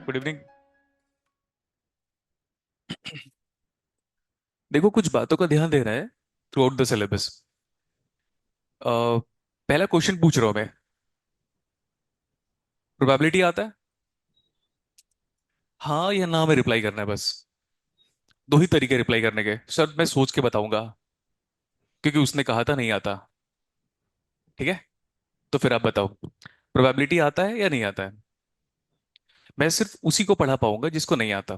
Good evening. देखो, कुछ बातों का ध्यान देना है थ्रू आउट द सिलेबस। पहला क्वेश्चन पूछ रहा हूं मैं। प्रोबेबिलिटी आता है? हाँ या ना में रिप्लाई करना है बस। दो ही तरीके रिप्लाई करने के सर, मैं सोच के बताऊंगा क्योंकि उसने कहा था नहीं आता। ठीक है, तो फिर आप बताओ, प्रोबेबिलिटी आता है या नहीं आता है? मैं सिर्फ उसी को पढ़ा पाऊंगा जिसको नहीं आता।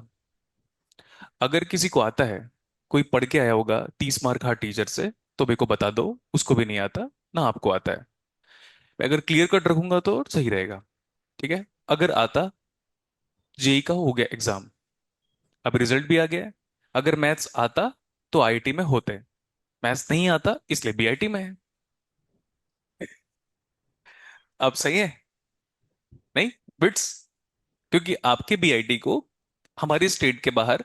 अगर किसी को आता है, कोई पढ़ के आया होगा 30 मार्क हर टीचर से, तो मेरे को बता दो उसको भी नहीं आता ना आपको आता है। मैं अगर क्लियर कट रखूंगा तो सही रहेगा। ठीक है, अगर आता, जेई का हो गया एग्जाम, अब रिजल्ट भी आ गया है। अगर मैथ्स आता तो आईआईटी में होते, मैथ्स नहीं आता इसलिए बीआईटी में है। अब सही है? नहीं, बिट्स, क्योंकि आपके बीआईटी को हमारे स्टेट के बाहर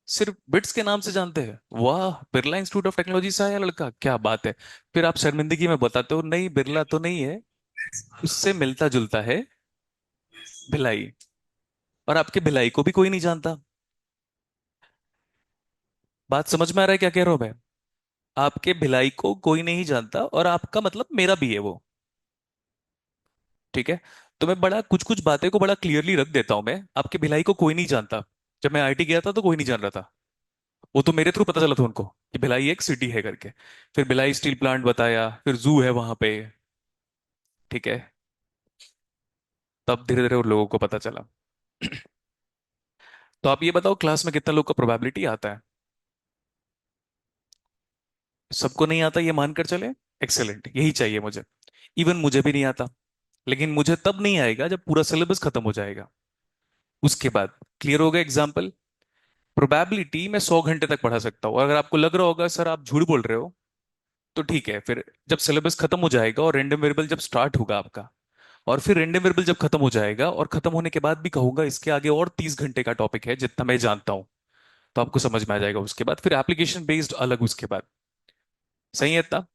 सिर्फ बिट्स के नाम से जानते हैं। वाह, बिरला इंस्टीट्यूट ऑफ टेक्नोलॉजी से आया लड़का, क्या बात है। फिर आप शर्मिंदगी में बताते हो नहीं बिरला तो नहीं है, उससे मिलता जुलता है भिलाई, और आपके भिलाई को भी कोई नहीं जानता। बात समझ में आ रहा है क्या कह रहा हूं मैं? आपके भिलाई को कोई नहीं जानता और आपका मतलब मेरा भी है वो। ठीक है, तो मैं बड़ा कुछ कुछ बातें को बड़ा क्लियरली रख देता हूं। मैं आपके भिलाई को कोई नहीं जानता। जब मैं आईटी गया था तो कोई नहीं जान रहा था। वो तो मेरे थ्रू पता चला था उनको कि भिलाई एक सिटी है करके। फिर भिलाई स्टील प्लांट बताया, फिर जू है वहां पे। ठीक है, तब धीरे धीरे उन लोगों को पता चला। तो आप ये बताओ, क्लास में कितने लोग का प्रोबेबिलिटी आता है? सबको नहीं आता ये मानकर चले। एक्सेलेंट, यही चाहिए मुझे। इवन मुझे भी नहीं आता, लेकिन मुझे तब नहीं आएगा जब पूरा सिलेबस खत्म हो जाएगा। उसके बाद क्लियर होगा एग्जाम्पल। प्रोबेबिलिटी मैं 100 घंटे तक पढ़ा सकता हूँ, और अगर आपको लग रहा होगा सर आप झूठ बोल रहे हो, तो ठीक है, फिर जब सिलेबस खत्म हो जाएगा और रैंडम वेरिएबल जब स्टार्ट होगा आपका, और फिर रैंडम वेरिएबल जब खत्म हो जाएगा और खत्म होने के बाद भी कहूंगा इसके आगे और 30 घंटे का टॉपिक है जितना मैं जानता हूं, तो आपको समझ में आ जाएगा। उसके बाद फिर एप्लीकेशन बेस्ड अलग उसके बाद। सही है इतना?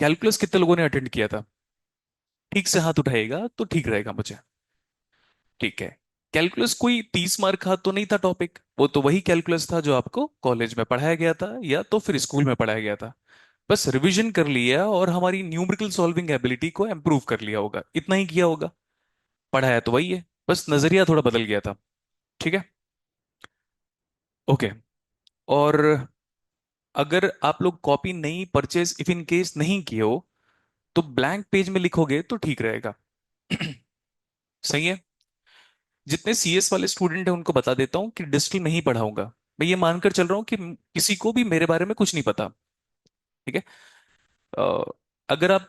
कैलकुलस कितने लोगों ने अटेंड किया था? ठीक से हाथ उठाएगा तो ठीक रहेगा मुझे। ठीक है, कैलकुलस कोई 30 मार्क का तो नहीं था टॉपिक, वो तो वही कैलकुलस था जो आपको कॉलेज में पढ़ाया गया था या तो फिर स्कूल में पढ़ाया गया था। बस रिवीजन कर लिया और हमारी न्यूमेरिकल सॉल्विंग एबिलिटी को इम्प्रूव कर लिया होगा, इतना ही किया होगा। पढ़ाया तो वही है, बस नजरिया थोड़ा बदल गया था। ठीक है, ओके। और अगर आप लोग कॉपी नहीं परचेज इफ इन केस नहीं किए हो, तो ब्लैंक पेज में लिखोगे तो ठीक रहेगा। सही है? जितने सीएस वाले स्टूडेंट हैं उनको बता देता हूँ कि डिजिटल में ही पढ़ाऊंगा। मैं ये मानकर चल रहा हूँ कि किसी को भी मेरे बारे में कुछ नहीं पता। ठीक है, अ, अगर आप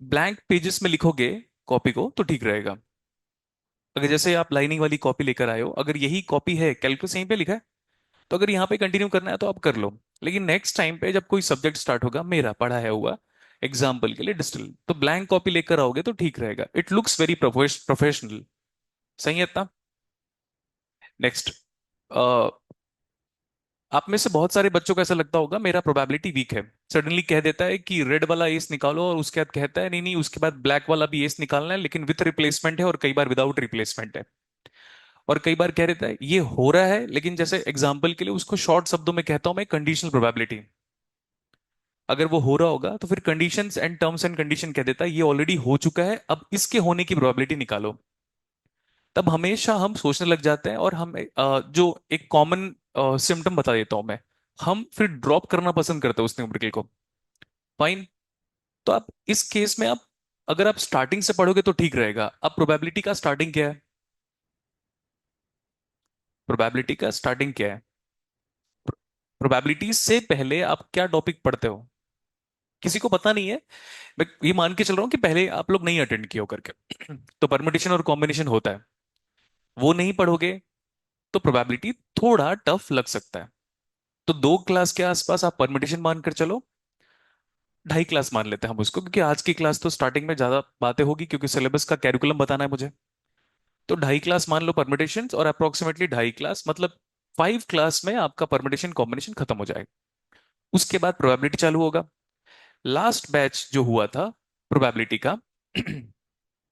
ब्लैंक पेजेस में लिखोगे कॉपी को तो ठीक रहेगा। अगर जैसे आप लाइनिंग वाली कॉपी लेकर आए हो, अगर यही कॉपी है, कैलकुलस यहीं पे लिखा है, तो अगर यहाँ पे कंटिन्यू करना है तो आप कर लो। लेकिन नेक्स्ट टाइम पे जब कोई सब्जेक्ट स्टार्ट होगा मेरा पढ़ा है हुआ, एग्जाम्पल के लिए डिजिटल, तो ब्लैंक कॉपी लेकर आओगे तो ठीक रहेगा। It looks very professional. सही है इतना? नेक्स्ट, आप में से बहुत सारे बच्चों को ऐसा लगता होगा मेरा प्रोबेबिलिटी वीक है। सडनली कह देता है कि रेड वाला एस निकालो, और उसके बाद कहता है नहीं नहीं उसके बाद ब्लैक वाला भी एस निकालना है, लेकिन विथ रिप्लेसमेंट है, और कई बार विदाउट रिप्लेसमेंट है। और कई बार कह देता है ये हो रहा है, लेकिन जैसे एग्जाम्पल के लिए उसको शॉर्ट शब्दों में कहता हूं मैं, कंडीशनल प्रोबेबिलिटी। अगर वो हो रहा होगा तो फिर conditions and terms and condition कह देता है ये ऑलरेडी हो चुका है, अब इसके होने की प्रोबेबिलिटी निकालो। तब हमेशा हम सोचने लग जाते हैं, और हम जो एक कॉमन सिम्टम बता देता हूं मैं, हम फिर ड्रॉप करना पसंद करते हैं उस न्यूमेरिकल को। फाइन, तो आप इस केस में आप, अगर आप स्टार्टिंग से पढ़ोगे तो ठीक रहेगा। अब प्रोबेबिलिटी का स्टार्टिंग क्या है? प्रोबेबिलिटी का स्टार्टिंग क्या है? प्रोबेबिलिटी से पहले आप क्या टॉपिक पढ़ते हो? किसी को पता नहीं है। मैं ये मान के चल रहा हूं कि पहले आप लोग नहीं अटेंड किए हो करके। तो परमुटेशन और कॉम्बिनेशन होता है, वो नहीं पढ़ोगे तो प्रोबेबिलिटी थोड़ा टफ लग सकता है। तो 2 क्लास के आसपास आप परमुटेशन मानकर चलो, 2.5 क्लास मान लेते हैं हम उसको, क्योंकि आज की क्लास तो स्टार्टिंग में ज्यादा बातें होगी क्योंकि सिलेबस का कैरिकुलम बताना है मुझे। तो 2.5 क्लास मान लो परमुटेशन, और अप्रोक्सीमेटली 2.5 क्लास मतलब 5 क्लास में आपका परमुटेशन कॉम्बिनेशन खत्म हो जाएगा। उसके बाद प्रोबेबिलिटी चालू होगा। लास्ट बैच जो हुआ था प्रोबेबिलिटी का,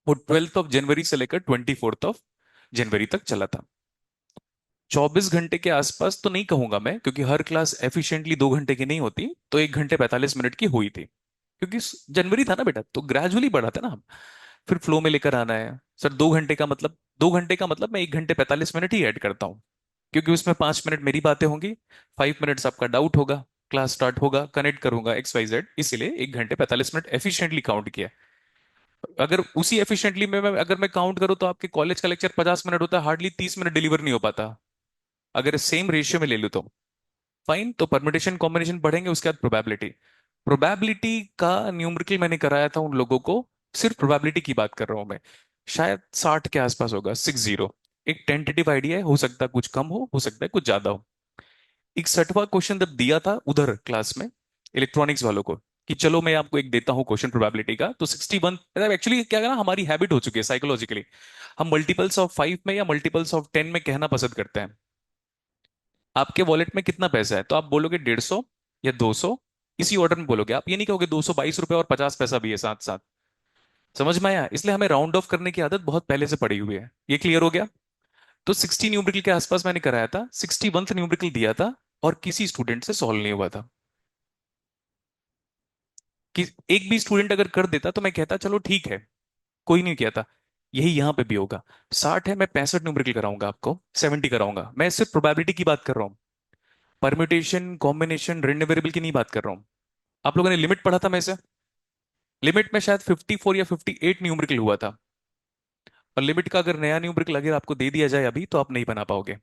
वो 12th ऑफ जनवरी से लेकर 24th ऑफ जनवरी तक चला था। 24 घंटे के आसपास तो नहीं कहूंगा मैं, क्योंकि हर क्लास एफिशिएंटली 2 घंटे की नहीं होती, तो 1 घंटे 45 मिनट की हुई थी। क्योंकि जनवरी था ना बेटा, तो ग्रेजुअली बढ़ाते ना हम। फिर फ्लो में लेकर आना है सर। 2 घंटे का मतलब, 2 घंटे का मतलब मैं 1 घंटे 45 मिनट ही ऐड करता हूँ, क्योंकि उसमें 5 मिनट मेरी बातें होंगी, 5 मिनट्स आपका डाउट होगा, क्लास स्टार्ट होगा, कनेक्ट करूंगा XYZ, इसीलिए 1 घंटे 45 मिनट एफिशिएंटली काउंट किया। अगर उसी एफिशिएंटली में अगर मैं काउंट करूँ तो आपके कॉलेज का लेक्चर 50 मिनट होता है, हार्डली 30 मिनट डिलीवर नहीं हो पाता, अगर सेम रेशियो में ले लूँ तो। फाइन, तो परम्यूटेशन कॉम्बिनेशन पढ़ेंगे, उसके बाद प्रोबेबिलिटी। प्रोबेबिलिटी का न्यूमेरिकल मैंने कराया था उन लोगों को, सिर्फ प्रोबेबिलिटी की बात कर रहा हूं मैं। शायद 60 के आसपास होगा, 60। एक टेंटेटिव आइडिया है, हो सकता है कुछ कम हो सकता है कुछ ज्यादा हो। 61वां क्वेश्चन जब दिया था उधर क्लास में इलेक्ट्रॉनिक्स वालों को, कि चलो मैं आपको एक देता हूं क्वेश्चन प्रोबेबिलिटी का, तो 61, मतलब एक्चुअली क्या ना, हमारी हैबिट हो चुकी है साइकोलॉजिकली, हम मल्टीपल्स ऑफ 5 में या मल्टीपल्स ऑफ 10 में कहना पसंद करते हैं। आपके वॉलेट में कितना पैसा है, तो आप बोलोगे 150 या 200, इसी ऑर्डर में बोलोगे आप, ये नहीं कहोगे 222 रुपए और 50 पैसा भी है साथ साथ। समझ में आया? इसलिए हमें राउंड ऑफ करने की आदत बहुत पहले से पड़ी हुई है। ये क्लियर हो गया? तो 60 न्यूमेरिकल के आसपास मैंने कराया था, 61th न्यूमेरिकल दिया था, और किसी स्टूडेंट से सॉल्व नहीं हुआ था। कि एक भी स्टूडेंट अगर कर देता तो मैं कहता चलो ठीक है, कोई नहीं किया था। यही यहां पे भी होगा। 60 है, मैं 65 न्यूमेरिकल कराऊंगा आपको, 70 कराऊंगा, मैं सिर्फ प्रोबेबिलिटी की बात कर रहा हूँ, परम्यूटेशन कॉम्बिनेशन रेंडम वेरिएबल की नहीं बात कर रहा हूँ। आप लोगों ने लिमिट पढ़ा था मैं से, लिमिट में शायद 54 या 58 न्यूमेरिकल हुआ था। और लिमिट का अगर नया न्यूमेरिकल अगर आपको दे दिया जाए अभी, तो आप नहीं बना पाओगे।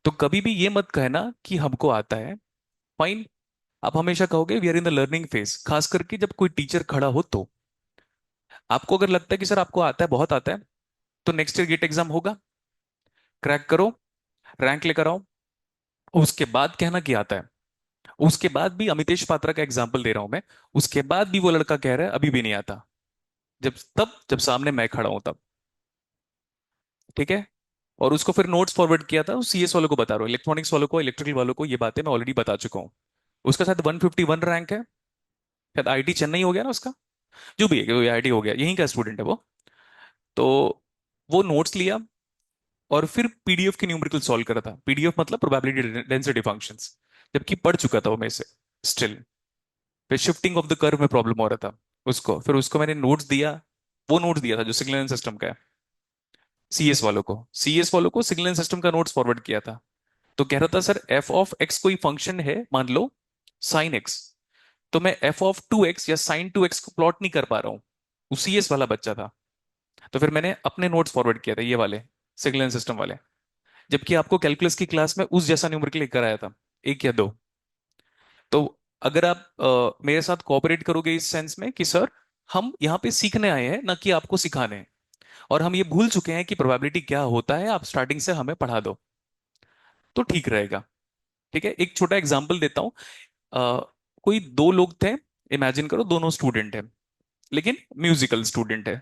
तो कभी भी ये मत कहना कि हमको आता है। फाइन, आप हमेशा कहोगे we are in the learning phase, खास करके जब कोई टीचर खड़ा हो तो। आपको अगर लगता है कि सर आपको आता है, बहुत आता है, तो नेक्स्ट ईयर गेट एग्जाम होगा, क्रैक करो, रैंक लेकर आओ, उसके बाद कहना कि आता है। उसके बाद भी, अमितेश पात्रा का एग्जाम्पल दे रहा हूं मैं, उसके बाद भी वो लड़का कह रहा है अभी भी नहीं आता, जब सामने मैं खड़ा हूं तब। ठीक है? और उसको फिर नोट्स फॉरवर्ड किया था, CS वालों को बता रहा हूँ, इलेक्ट्रॉनिक्स वालों को, इलेक्ट्रिकल वालों को, ये बातें मैं ऑलरेडी बता चुका हूँ। उसका शायद 151 रैंक है, शायद IIT चेन्नई हो गया ना उसका, जो भी है, IIT हो गया, यहीं का स्टूडेंट है वो। तो वो नोट्स लिया, और फिर PDF की न्यूमेरिकल सॉल्व करा था। PDF मतलब प्रोबेबिलिटी डेंसिटी फंक्शंस, जबकि पढ़ चुका था वो मैं से स्टिल। फिर शिफ्टिंग ऑफ द कर्व में प्रॉब्लम हो रहा था उसको, फिर उसको मैंने नोट्स दिया। वो नोट्स दिया था जो सिग्नल सिस्टम का है, CS वालों को सिग्नल सिस्टम का नोट्स फॉरवर्ड किया था। तो कह रहा था सर f(x) कोई फंक्शन है, मान लो sin x, तो मैं f(2x) या sin(2x) को प्लॉट नहीं कर पा रहा हूँ। वो CS वाला बच्चा था। तो फिर मैंने अपने नोट्स फॉरवर्ड किया था, ये वाले सिग्नल सिस्टम वाले। जबकि आपको कैलकुलस की क्लास में उस जैसा न्यूमेरिकल लेकर आया था, एक या दो। तो अगर आप मेरे साथ कोऑपरेट करोगे इस सेंस में कि सर हम यहाँ पे सीखने आए हैं, ना कि आपको सिखाने हैं, और हम ये भूल चुके हैं कि प्रोबेबिलिटी क्या होता है, आप स्टार्टिंग से हमें पढ़ा दो, तो ठीक रहेगा। ठीक है, एक छोटा एग्जांपल देता हूँ। कोई दो लोग थे, इमेजिन करो दोनों स्टूडेंट हैं, लेकिन म्यूजिकल स्टूडेंट है।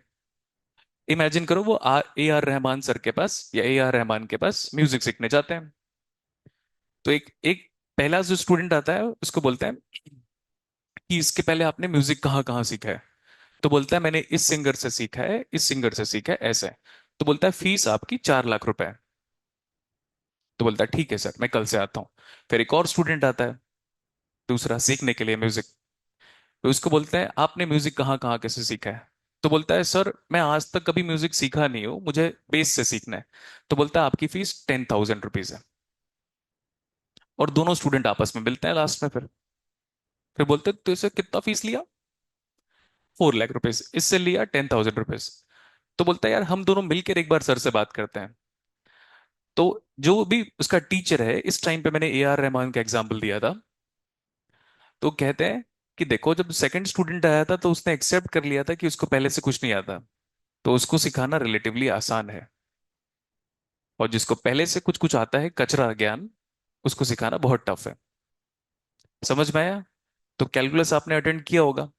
इमेजिन करो वो AR रहमान सर के पास या AR रहमान के पास म्यूजिक सीखने जाते हैं। तो एक एक पहला जो स्टूडेंट आता है उसको बोलता है कि इसके पहले आपने म्यूजिक कहाँ कहाँ सीखा है। तो बोलता है मैंने इस सिंगर से सीखा है, इस सिंगर से सीखा है, ऐसे। तो बोलता है फीस आपकी 4 लाख रुपए है। तो बोलता है ठीक है सर, मैं कल से आता हूँ। फिर एक और स्टूडेंट आता है, दूसरा, सीखने के लिए म्यूजिक। तो उसको बोलते हैं आपने म्यूजिक कहाँ कहाँ कैसे सीखा है। तो बोलता है सर मैं आज तक कभी म्यूजिक सीखा नहीं हूँ, मुझे बेस से सीखना है। तो बोलता है आपकी फीस 10,000 रुपीज है। और दोनों स्टूडेंट आपस में मिलते हैं लास्ट में। फिर बोलते हैं तो इसे कितना फीस लिया? 4 लाख रुपीज। इससे लिया 10,000 रुपीज। तो बोलता है यार हम दोनों मिलकर एक बार सर से बात करते हैं। तो जो भी उसका टीचर है, इस टाइम पे मैंने AR रहमान का एग्जाम्पल दिया था, तो कहते हैं कि देखो जब सेकंड स्टूडेंट आया था तो उसने एक्सेप्ट कर लिया था कि उसको पहले से कुछ नहीं आता, तो उसको सिखाना रिलेटिवली आसान है। और जिसको पहले से कुछ कुछ आता है, कचरा ज्ञान, उसको सिखाना बहुत टफ है। समझ में आया? तो कैलकुलस आपने अटेंड किया होगा,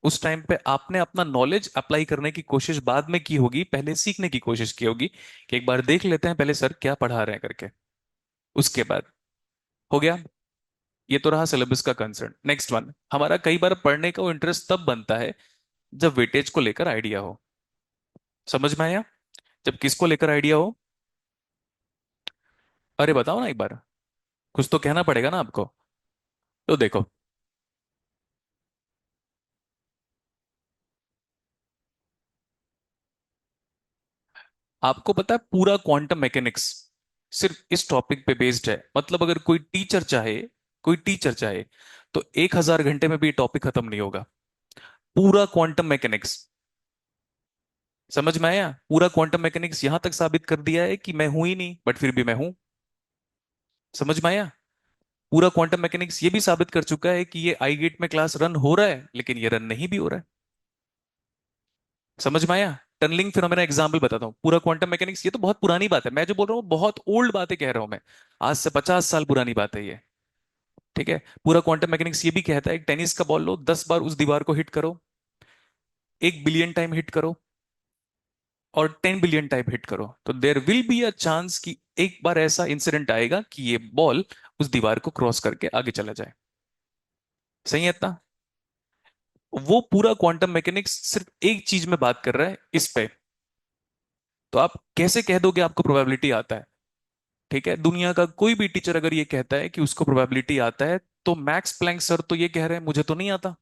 उस टाइम पे आपने अपना नॉलेज अप्लाई करने की कोशिश बाद में की होगी, पहले सीखने की कोशिश की होगी कि एक बार देख लेते हैं पहले सर क्या पढ़ा रहे हैं करके, उसके बाद। हो गया? ये तो रहा सिलेबस का कंसर्न। नेक्स्ट वन, हमारा कई बार पढ़ने का इंटरेस्ट तब बनता है जब वेटेज को लेकर आइडिया हो। समझ में आया? जब किसको लेकर आइडिया हो? अरे बताओ ना एक बार, कुछ तो कहना पड़ेगा ना आपको। तो देखो, आपको पता है पूरा क्वांटम मैकेनिक्स सिर्फ इस टॉपिक पे बेस्ड है। मतलब अगर कोई टीचर चाहे तो 1,000 घंटे में भी ये टॉपिक खत्म नहीं होगा। पूरा क्वांटम मैकेनिक्स, समझ में आया? पूरा क्वांटम मैकेनिक्स यहां तक साबित कर दिया है कि मैं हूं ही नहीं, बट फिर भी मैं हूं। समझ में आया? पूरा क्वांटम मैकेनिक्स ये भी साबित कर चुका है कि ये आई गेट में क्लास रन हो रहा है, लेकिन ये रन नहीं भी हो रहा है। समझ में आया? टनलिंग फिनोमेना एग्जाम्पल बताता हूँ। पूरा क्वांटम मैकेनिक्स, ये तो बहुत पुरानी बात है, मैं जो बोल रहा हूँ बहुत ओल्ड बातें कह रहा हूं मैं। आज से 50 साल पुरानी बात है ये। ठीक है? पूरा क्वांटम मैकेनिक्स ये भी कहता है, एक टेनिस का बॉल लो, 10 बार उस दीवार को हिट करो, 1 बिलियन टाइम हिट करो, और 10 बिलियन टाइम हिट करो, तो there will be a chance कि एक बार ऐसा इंसिडेंट आएगा कि ये बॉल उस दीवार को क्रॉस करके आगे चला जाए। सही है इतना? वो पूरा क्वांटम मैकेनिक्स सिर्फ एक चीज में बात कर रहा है, इस पे। तो आप कैसे कह दोगे आपको प्रोबेबिलिटी आता है? ठीक है, दुनिया का कोई भी टीचर अगर ये कहता है कि उसको प्रोबेबिलिटी आता है, तो मैक्स प्लैंक सर तो ये कह रहे हैं मुझे तो नहीं आता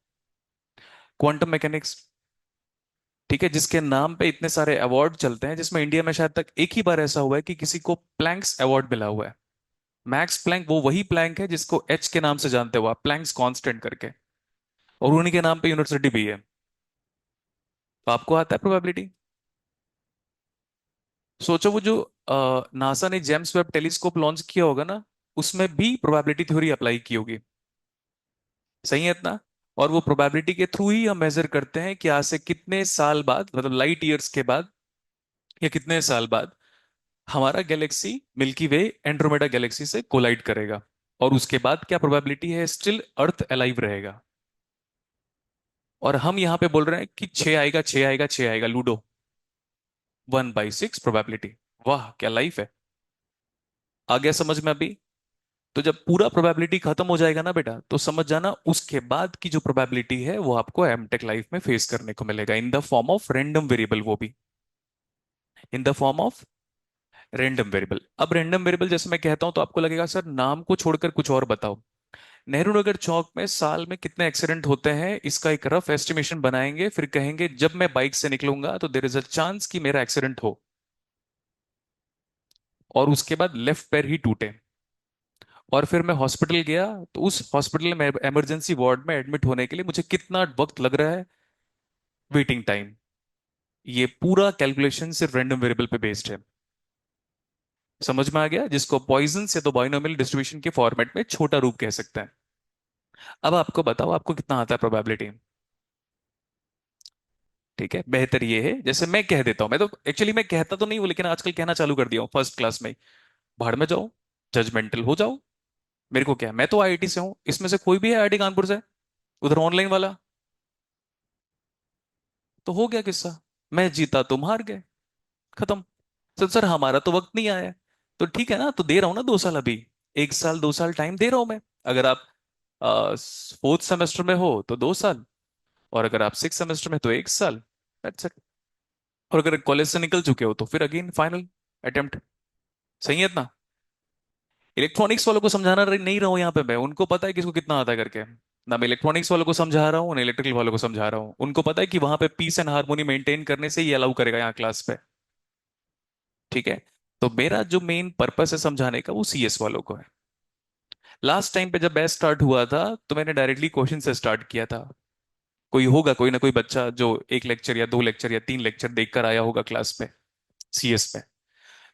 क्वांटम मैकेनिक्स। ठीक है, जिसके नाम पे इतने सारे अवार्ड चलते हैं, जिसमें इंडिया में शायद तक एक ही बार ऐसा हुआ है कि किसी को प्लैंक्स अवार्ड मिला हुआ है। मैक्स प्लैंक वो वही प्लैंक है जिसको एच के नाम से जानते हो आप, प्लैंक्स कांस्टेंट करके, और उन्हीं के नाम पे यूनिवर्सिटी भी है। तो आपको आता है प्रोबेबिलिटी? सोचो, वो जो नासा ने जेम्स वेब टेलीस्कोप लॉन्च किया होगा ना, उसमें भी प्रोबेबिलिटी थ्योरी अप्लाई की होगी। सही है इतना? और वो प्रोबेबिलिटी के थ्रू ही हम मेजर करते हैं कि आज से कितने साल बाद, मतलब लाइट ईयर्स के बाद, या कितने साल बाद हमारा गैलेक्सी मिल्की वे एंड्रोमेडा गैलेक्सी से कोलाइड करेगा, और उसके बाद क्या प्रोबेबिलिटी है स्टिल अर्थ अलाइव रहेगा। और हम यहां पे बोल रहे हैं कि 6 आएगा, 6 आएगा, 6 आएगा, लूडो 1/6 प्रोबेबिलिटी। वाह क्या लाइफ है! आ गया समझ में अभी? तो जब पूरा प्रोबेबिलिटी खत्म हो जाएगा ना बेटा, तो समझ जाना उसके बाद की जो प्रोबेबिलिटी है वो आपको एमटेक लाइफ में फेस करने को मिलेगा, in the form of random variable, वो भी in the form of random variable. अब रैंडम वेरिएबल जैसे मैं कहता हूं तो आपको लगेगा सर नाम को छोड़कर कुछ और बताओ। नेहरू नगर चौक में साल में कितने एक्सीडेंट होते हैं, इसका एक रफ एस्टिमेशन बनाएंगे, फिर कहेंगे जब मैं बाइक से निकलूंगा तो देर इज अ चांस कि मेरा एक्सीडेंट हो, और उसके बाद लेफ्ट पैर ही टूटे। और फिर मैं हॉस्पिटल गया, तो उस हॉस्पिटल में इमरजेंसी वार्ड में एडमिट होने के लिए मुझे कितना वक्त लग रहा है, वेटिंग टाइम। ये पूरा कैलकुलेशन सिर्फ रैंडम वेरिएबल पे बेस्ड है। समझ में आ गया? जिसको पॉइजन से तो बाइनोमियल डिस्ट्रीब्यूशन के फॉर्मेट में छोटा रूप कह सकते हैं। अब आपको बताओ आपको कितना आता है प्रोबेबिलिटी? ठीक है, बेहतर ये है जैसे मैं कह देता हूं, मैं तो एक्चुअली मैं कहता तो नहीं हूं, लेकिन आजकल कहना चालू कर दिया हूं फर्स्ट क्लास में। भाड़ में जाओ, जजमेंटल हो जाओ, मेरे को क्या, मैं तो आईआईटी से हूं, इसमें से कोई भी है आईआईटी कानपुर से, उधर ऑनलाइन वाला, तो हो गया किस्सा। मैं जीता तुम हार गए, खत्म। सर हमारा तो वक्त नहीं आया है। तो ठीक है ना, तो दे रहा हूं ना 2 साल अभी, 1 साल 2 साल टाइम दे रहा हूं मैं। अगर आप फोर्थ सेमेस्टर में हो तो 2 साल, और अगर आप सिक्स सेमेस्टर में तो 1 साल। That's it. और अगर कॉलेज से निकल चुके हो तो फिर अगेन फाइनल अटेम्प्ट। सही है इतना? इलेक्ट्रॉनिक्स वालों को समझाना नहीं रहा हूं यहाँ पे मैं, उनको पता है किसको कितना आता है करके। ना मैं इलेक्ट्रॉनिक्स वालों को समझा रहा हूँ, ना इलेक्ट्रिकल वालों को समझा रहा हूँ, उनको पता है कि वहां पे पीस एंड हार्मोनी मेंटेन करने से ही अलाउ करेगा यहाँ क्लास पे। ठीक है? तो मेरा जो मेन पर्पस है समझाने का, वो सीएस वालों को है। लास्ट टाइम पे जब बैच स्टार्ट हुआ था, तो मैंने डायरेक्टली क्वेश्चन से स्टार्ट किया था। कोई होगा, कोई ना कोई बच्चा जो एक लेक्चर या 2 लेक्चर या 3 लेक्चर देखकर आया होगा क्लास पे, सीएस में।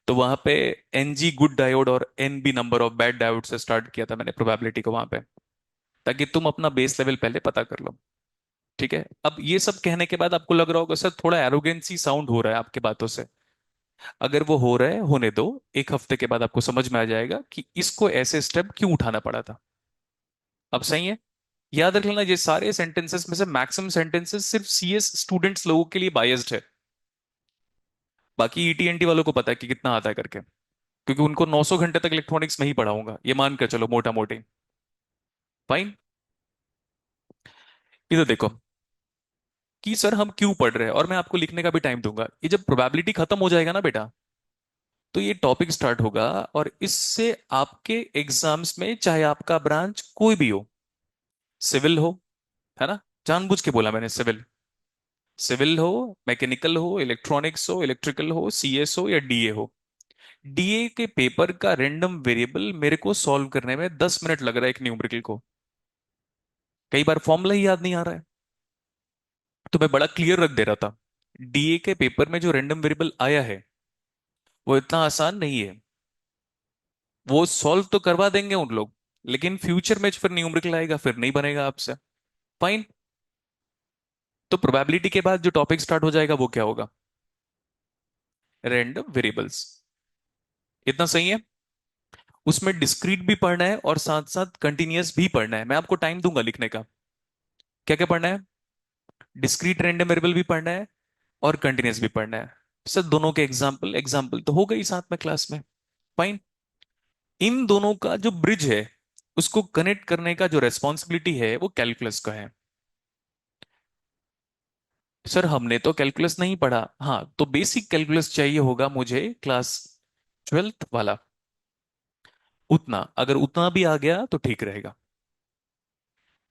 तो वहां पे एनजी गुड डायोड और NB number of bad diode से स्टार्ट किया था मैंने प्रोबेबिलिटी को वहां पे, ताकि तुम अपना बेस लेवल पहले पता कर लो। ठीक है? अब ये सब कहने के बाद आपको लग रहा होगा सर थोड़ा एरोगेंसी साउंड हो रहा है आपके बातों से। अगर वो हो रहा है, होने दो, 1 हफ्ते के बाद आपको समझ में आ जाएगा कि इसको ऐसे स्टेप क्यों उठाना पड़ा था। अब सही है? याद रख लेना, ये सारे सेंटेंसेस में से मैक्सिमम सेंटेंसेस सिर्फ सीएस स्टूडेंट्स लोगों के लिए बायस्ड है। बाकी ईटीएनटी वालों को पता है कि कितना आता है करके, क्योंकि उनको 900 घंटे तक इलेक्ट्रॉनिक्स में ही पढ़ाऊंगा, ये मान कर चलो मोटा मोटी। फाइन। इधर देखो, कि सर हम क्यों पढ़ रहे हैं, और मैं आपको लिखने का भी टाइम दूंगा। ये जब प्रोबेबिलिटी खत्म हो जाएगा ना बेटा, तो ये टॉपिक स्टार्ट होगा, और इससे आपके एग्जाम्स में, चाहे आपका ब्रांच कोई भी हो, सिविल हो, है ना, जानबूझ के बोला मैंने सिविल, सिविल हो, मैकेनिकल हो, इलेक्ट्रॉनिक्स हो, इलेक्ट्रिकल हो, सीएस हो या डीए हो, डीए के पेपर का रैंडम वेरिएबल मेरे को सॉल्व करने में 10 मिनट लग रहा है एक न्यूमेरिकल को। कई बार फॉर्मूला ही याद नहीं आ रहा है, तो मैं बड़ा क्लियर रख दे रहा था, डीए के पेपर में जो रैंडम वेरिएबल आया है वो इतना आसान नहीं है। वो सॉल्व तो करवा देंगे उन लोग, लेकिन फ्यूचर में फिर न्यूमेरिकल आएगा, फिर नहीं बनेगा आपसे। फाइन। तो प्रोबेबिलिटी के बाद जो टॉपिक स्टार्ट हो जाएगा वो क्या होगा? Random variables. इतना सही है। उसमें डिस्क्रीट भी पढ़ना है और साथ साथ कंटिन्यूअस भी पढ़ना है। मैं आपको टाइम दूंगा लिखने का। क्या क्या पढ़ना है? डिस्क्रीट रैंडम वेरिएबल भी पढ़ना है और कंटिन्यूअस भी पढ़ना है। सर दोनों के एग्जाम्पल एग्जाम्पल तो हो गई साथ में क्लास में। फाइन। इन दोनों का जो ब्रिज है, उसको कनेक्ट करने का जो रेस्पॉन्सिबिलिटी है वो कैलकुलस का है। सर हमने तो कैलकुलस नहीं पढ़ा। हाँ, तो बेसिक कैलकुलस चाहिए होगा मुझे, क्लास 12th वाला। उतना, अगर उतना भी आ गया तो ठीक रहेगा।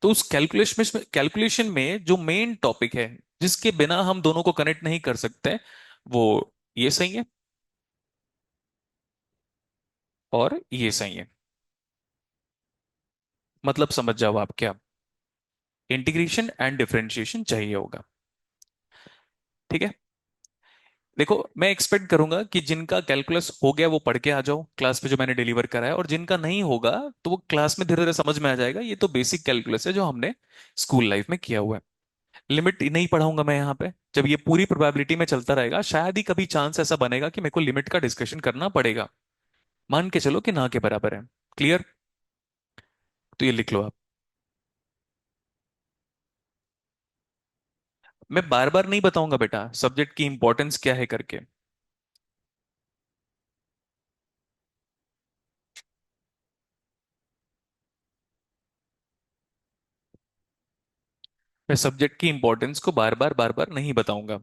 तो उस कैलकुलेशन में जो मेन टॉपिक है, जिसके बिना हम दोनों को कनेक्ट नहीं कर सकते, वो ये सही है और ये सही है। मतलब समझ जाओ आप क्या, इंटीग्रेशन एंड डिफरेंशिएशन चाहिए होगा। ठीक है। देखो, मैं एक्सपेक्ट करूंगा कि जिनका कैलकुलस हो गया वो पढ़ के आ जाओ क्लास पे जो मैंने डिलीवर करा है, और जिनका नहीं होगा तो वो क्लास में धीरे धीरे समझ में आ जाएगा। ये तो बेसिक कैलकुलस है जो हमने स्कूल लाइफ में किया हुआ है। लिमिट नहीं पढ़ाऊंगा मैं यहाँ पे। जब ये पूरी प्रोबेबिलिटी में चलता रहेगा, शायद ही कभी चांस ऐसा बनेगा कि मेरे को लिमिट का डिस्कशन करना पड़ेगा। मान के चलो कि ना के बराबर है। क्लियर? तो ये लिख लो आप। मैं बार बार नहीं बताऊंगा बेटा सब्जेक्ट की इंपॉर्टेंस क्या है करके। मैं सब्जेक्ट की इंपॉर्टेंस को बार बार नहीं बताऊंगा।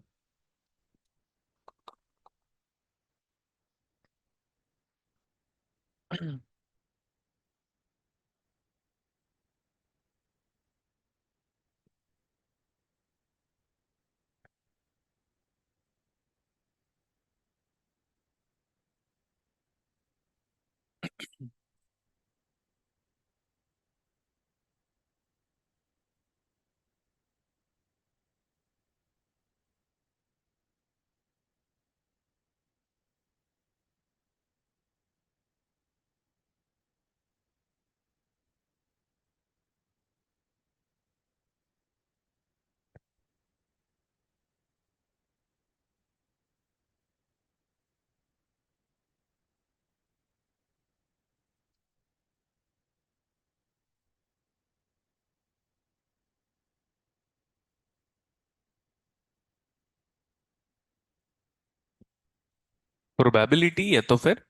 प्रोबेबिलिटी या तो फिर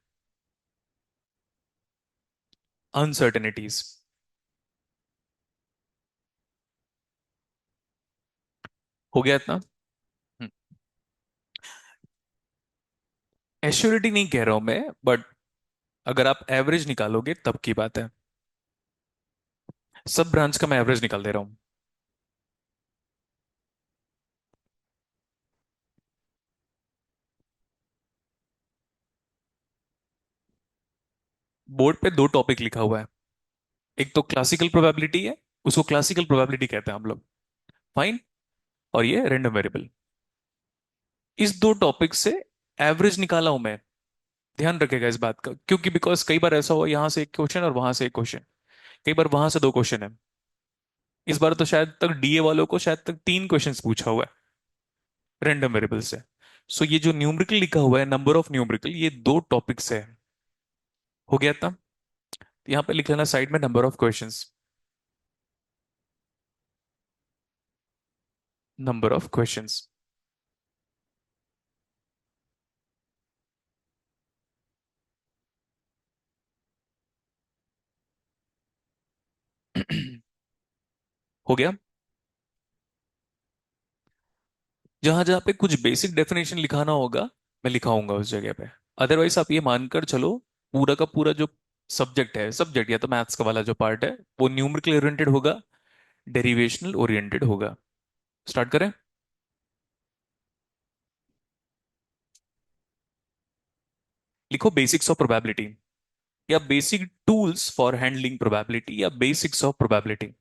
अनसर्टेनिटीज। हो गया इतना। एश्योरिटी नहीं कह रहा हूं मैं, बट अगर आप एवरेज निकालोगे तब की बात है। सब ब्रांच का मैं एवरेज निकाल दे रहा हूं। बोर्ड पे दो टॉपिक लिखा हुआ है। एक तो क्लासिकल प्रोबेबिलिटी है, उसको क्लासिकल प्रोबेबिलिटी कहते हैं हम लोग। फाइन। और ये रैंडम वेरिएबल। इस दो टॉपिक से एवरेज निकाला हूं मैं। ध्यान रखेगा इस बात का, क्योंकि बिकॉज कई बार ऐसा हुआ यहां से एक क्वेश्चन और वहां से एक क्वेश्चन, कई बार वहां से दो क्वेश्चन है। इस बार तो शायद तक डीए वालों को शायद तक 3 क्वेश्चंस पूछा हुआ है रैंडम वेरिएबल से। सो ये जो न्यूमेरिकल लिखा हुआ है, नंबर ऑफ न्यूमेरिकल, ये दो टॉपिक्स है। हो गया था। यहाँ पे लिख लेना साइड में number of questions. Number of questions. हो गया। जहां जहां पे कुछ बेसिक डेफिनेशन लिखाना होगा मैं लिखाऊंगा उस जगह पे। अदरवाइज आप ये मानकर चलो, पूरा का पूरा जो सब्जेक्ट या तो मैथ्स का वाला जो पार्ट है वो न्यूमेरिकल ओरिएंटेड होगा, डेरिवेशनल ओरिएंटेड होगा। स्टार्ट करें। लिखो बेसिक्स ऑफ प्रोबेबिलिटी, या basic tools for handling probability, या basics of probability.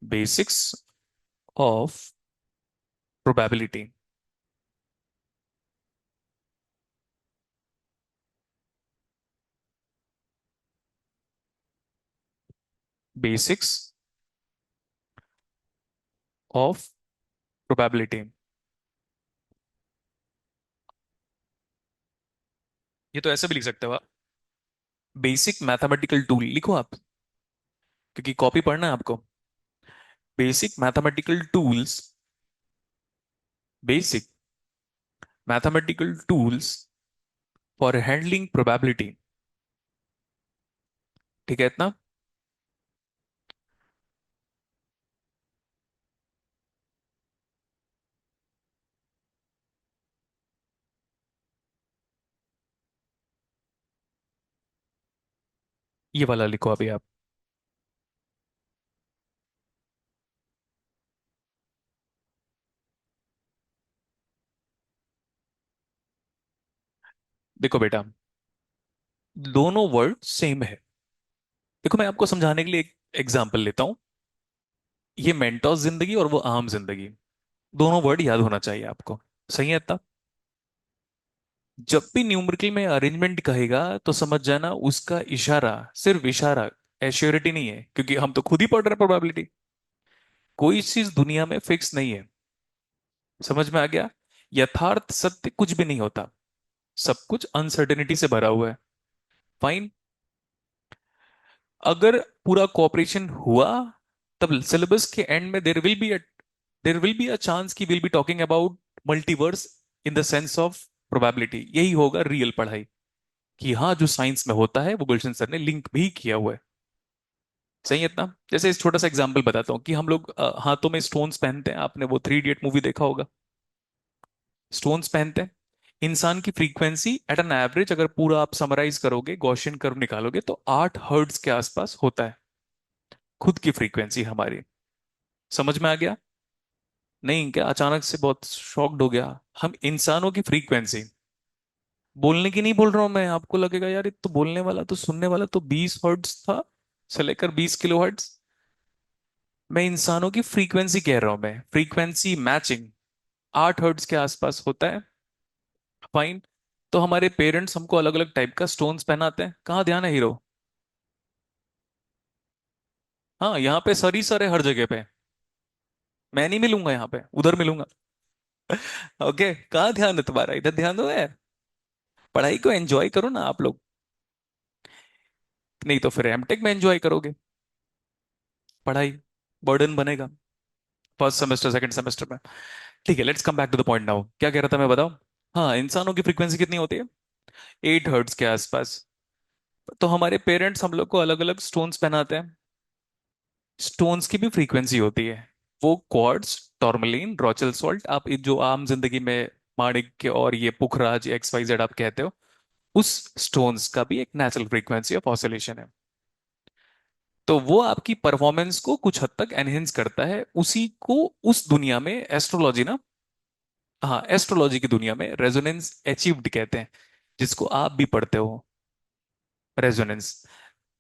Basics of probability. Basics of probability. ये तो ऐसे भी लिख सकते हो आप, बेसिक मैथमेटिकल टूल लिखो आप, क्योंकि कॉपी पढ़ना है आपको। Basic mathematical tools, basic mathematical tools for handling probability. ठीक है इतना। ये वाला लिखो अभी आप। देखो बेटा, दोनों वर्ड सेम है। देखो मैं आपको समझाने के लिए एक एग्जांपल लेता हूं। ये मेंटोस जिंदगी और वो आम जिंदगी, दोनों वर्ड याद होना चाहिए आपको। सही है इतना। जब भी न्यूमेरिकल में अरेंजमेंट कहेगा तो समझ जाना उसका इशारा सिर्फ इशारा, एश्योरिटी नहीं है, क्योंकि हम तो खुद ही पढ़ रहे हैं प्रोबेबिलिटी। कोई चीज दुनिया में फिक्स नहीं है। समझ में आ गया। यथार्थ सत्य कुछ भी नहीं होता, सब कुछ अनसर्टेनिटी से भरा हुआ है। फाइन। अगर पूरा कोऑपरेशन हुआ तब सिलेबस के एंड में there will be a chance कि will be talking about multiverse in the sense of probability. यही होगा रियल पढ़ाई, कि हाँ जो साइंस में होता है वो गुलशन सर ने लिंक भी किया हुआ है। सही है इतना। जैसे इस छोटा सा एग्जांपल बताता हूँ कि हम लोग हाथों में स्टोन्स पहनते हैं। आपने वो 3 इडियट मूवी देखा होगा। स्टोन्स पहनते हैं। इंसान की फ्रीक्वेंसी एट एन एवरेज अगर पूरा आप समराइज करोगे, गॉसियन कर्व निकालोगे, तो 8 हर्ट्ज के आसपास होता है खुद की फ्रीक्वेंसी हमारी। समझ में आ गया। नहीं क्या अचानक से बहुत शॉक्ड हो गया। हम इंसानों की फ्रीक्वेंसी, बोलने की नहीं बोल रहा हूं मैं, आपको लगेगा यार ये तो बोलने वाला तो सुनने वाला तो 20 हर्ट्ज था से लेकर 20 किलो हर्ट्ज। मैं इंसानों की फ्रीक्वेंसी कह रहा हूं, मैं फ्रीक्वेंसी मैचिंग 8 हर्ट्ज के आसपास होता है। फाइन। तो हमारे पेरेंट्स हमको अलग अलग टाइप का स्टोन्स पहनाते हैं। कहाँ ध्यान है हीरो। हाँ यहाँ पे सर ही सर है हर जगह पे। मैं नहीं मिलूंगा यहाँ पे, उधर मिलूंगा। ओके, कहाँ ध्यान है तुम्हारा, इधर ध्यान दो यार। पढ़ाई को एंजॉय करो ना आप लोग, नहीं तो फिर एमटेक में एंजॉय करोगे। पढ़ाई बर्डन बनेगा फर्स्ट सेमेस्टर सेकंड सेमेस्टर में। ठीक है, let's come back to the point now. क्या कह रहा था मैं, बताओ। हाँ, इंसानों की फ्रीक्वेंसी कितनी होती है, 8 हर्ट्ज के आसपास। तो हमारे पेरेंट्स हम लोग को अलग अलग स्टोन्स पहनाते हैं। स्टोन्स की भी फ्रीक्वेंसी होती है। वो क्वार्ट्स, टॉर्मलिन, रॉचेल सॉल्ट, आप ये जो आम जिंदगी में माणिक्य और ये पुखराज XYZ आप कहते हो, उस स्टोन्स का भी एक नेचुरल फ्रीक्वेंसी ऑफ ऑसिलेशन है। तो वो आपकी परफॉर्मेंस को कुछ हद तक एनहेंस करता है। उसी को उस दुनिया में एस्ट्रोलॉजी ना, हाँ एस्ट्रोलॉजी की दुनिया में रेजोनेंस अचीव्ड कहते हैं, जिसको आप भी पढ़ते हो। रेजोनेंस,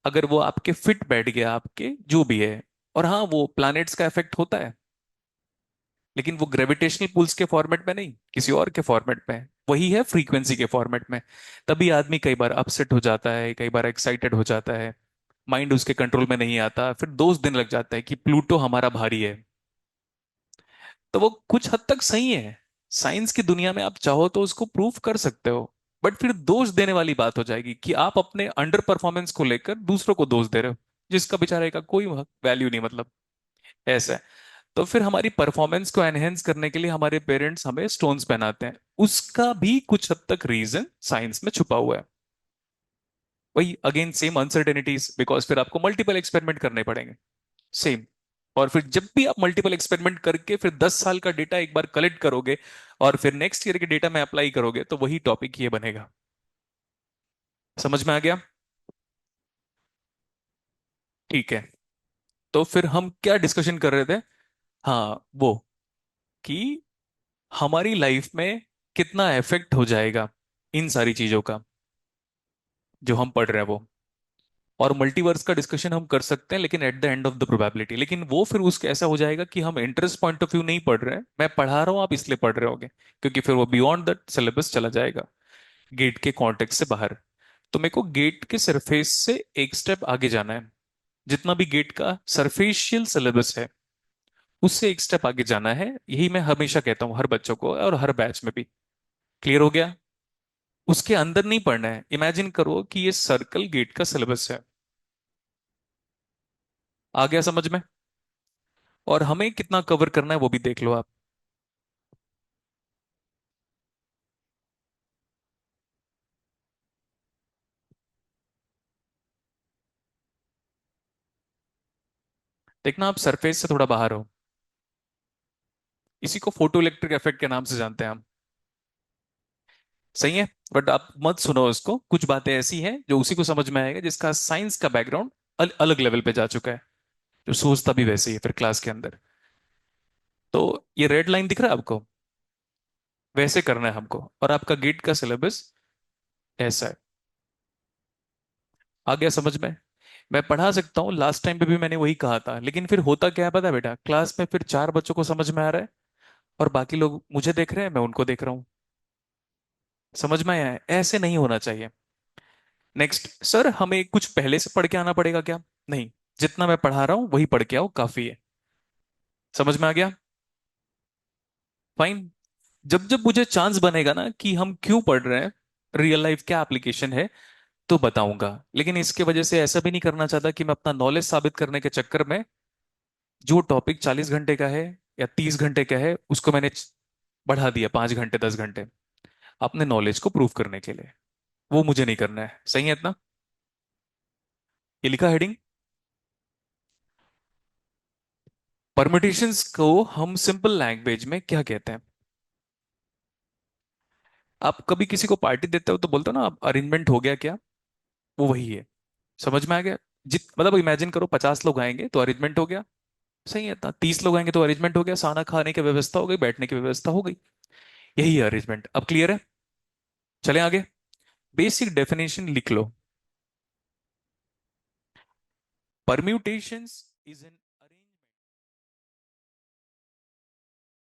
अगर वो आपके फिट बैठ गया आपके जो भी है। और हाँ वो प्लैनेट्स का इफेक्ट होता है, लेकिन वो ग्रेविटेशनल पुल्स के फॉर्मेट में नहीं, किसी और के फॉर्मेट में है। वही है फ्रीक्वेंसी के फॉर्मेट में। तभी आदमी कई बार अपसेट हो जाता है, कई बार एक्साइटेड हो जाता है, माइंड उसके कंट्रोल में नहीं आता, फिर 2 दिन लग जाता है कि प्लूटो हमारा भारी है। तो वो कुछ हद तक सही है। साइंस की दुनिया में आप चाहो तो उसको प्रूफ कर सकते हो, बट फिर दोष देने वाली बात हो जाएगी कि आप अपने अंडर परफॉर्मेंस को लेकर दूसरों को दोष दे रहे हो, जिसका बेचारे का कोई वैल्यू नहीं, मतलब ऐसा है। तो फिर हमारी परफॉर्मेंस को एनहेंस करने के लिए हमारे पेरेंट्स हमें स्टोन्स पहनाते हैं। उसका भी कुछ हद तक रीजन साइंस में छुपा हुआ है। वही अगेन सेम अनसर्टेनिटीज, बिकॉज फिर आपको मल्टीपल एक्सपेरिमेंट करने पड़ेंगे। सेम और फिर जब भी आप मल्टीपल एक्सपेरिमेंट करके फिर 10 साल का डेटा एक बार कलेक्ट करोगे और फिर नेक्स्ट ईयर के डेटा में अप्लाई करोगे तो वही टॉपिक ये बनेगा। समझ में आ गया? ठीक है। तो फिर हम क्या डिस्कशन कर रहे थे? हाँ, वो कि हमारी लाइफ में कितना इफेक्ट हो जाएगा इन सारी चीजों का जो हम पढ़ रहे हैं वो। और मल्टीवर्स का डिस्कशन हम कर सकते हैं लेकिन at the end of the probability, लेकिन वो फिर उसके ऐसा हो जाएगा कि हम इंटरेस्ट पॉइंट ऑफ व्यू नहीं पढ़ रहे हैं, मैं पढ़ा रहा हूं आप इसलिए पढ़ रहे होगे, क्योंकि फिर वो बियॉन्ड दैट सिलेबस चला जाएगा, गेट के कॉन्टेक्स्ट से बाहर। तो मेरे को गेट के सरफेस से एक स्टेप आगे जाना है। जितना भी गेट का सरफेशियल सिलेबस है उससे एक स्टेप आगे जाना है, यही मैं हमेशा कहता हूँ हर बच्चों को और हर बैच में भी। क्लियर हो गया? उसके अंदर नहीं पढ़ना है। इमेजिन करो कि ये सर्कल गेट का सिलेबस है। आ गया समझ में? और हमें कितना कवर करना है वो भी देख लो आप। देखना आप सरफेस से थोड़ा बाहर हो। इसी को फोटो इलेक्ट्रिक इफेक्ट के नाम से जानते हैं हम। सही है। बट आप मत सुनो उसको, कुछ बातें ऐसी हैं जो उसी को समझ में आएगा जिसका साइंस का बैकग्राउंड अलग लेवल पे जा चुका है, जो सोचता भी वैसे ही है फिर क्लास के अंदर। तो ये रेड लाइन दिख रहा है आपको? वैसे करना है हमको, और आपका गेट का सिलेबस ऐसा है। आ गया समझ में? मैं पढ़ा सकता हूँ, लास्ट टाइम पे भी मैंने वही कहा था, लेकिन फिर होता क्या है पता है बेटा, क्लास में फिर 4 बच्चों को समझ में आ रहा है और बाकी लोग मुझे देख रहे हैं, मैं उनको देख रहा हूँ। समझ में आया है? ऐसे नहीं होना चाहिए। नेक्स्ट सर, हमें कुछ पहले से पढ़ के आना पड़ेगा क्या? नहीं, जितना मैं पढ़ा रहा हूँ वही पढ़ के आओ, काफी है। समझ में आ गया? फाइन। जब जब मुझे चांस बनेगा ना कि हम क्यों पढ़ रहे हैं, रियल लाइफ क्या एप्लीकेशन है, तो बताऊंगा। लेकिन इसके वजह से ऐसा भी नहीं करना चाहता कि मैं अपना नॉलेज साबित करने के चक्कर में जो टॉपिक 40 घंटे का है या 30 घंटे का है उसको मैंने बढ़ा दिया 5 घंटे 10 घंटे अपने नॉलेज को प्रूव करने के लिए। वो मुझे नहीं करना है। सही है इतना? ये लिखा हेडिंग। परमिटेशंस को हम सिंपल लैंग्वेज में क्या कहते हैं? आप कभी किसी को पार्टी देते हो तो बोलते हो ना, आप अरेंजमेंट हो गया क्या? वो वही है। समझ में आ गया? मतलब इमेजिन करो 50 लोग आएंगे तो अरेंजमेंट हो गया। सही है ना? 30 लोग आएंगे तो अरेंजमेंट हो गया, खाना खाने की व्यवस्था हो गई, बैठने की व्यवस्था हो गई। यही है अरेंजमेंट। अब क्लियर है? चलें आगे। बेसिक डेफिनेशन लिख लो। Permutations is an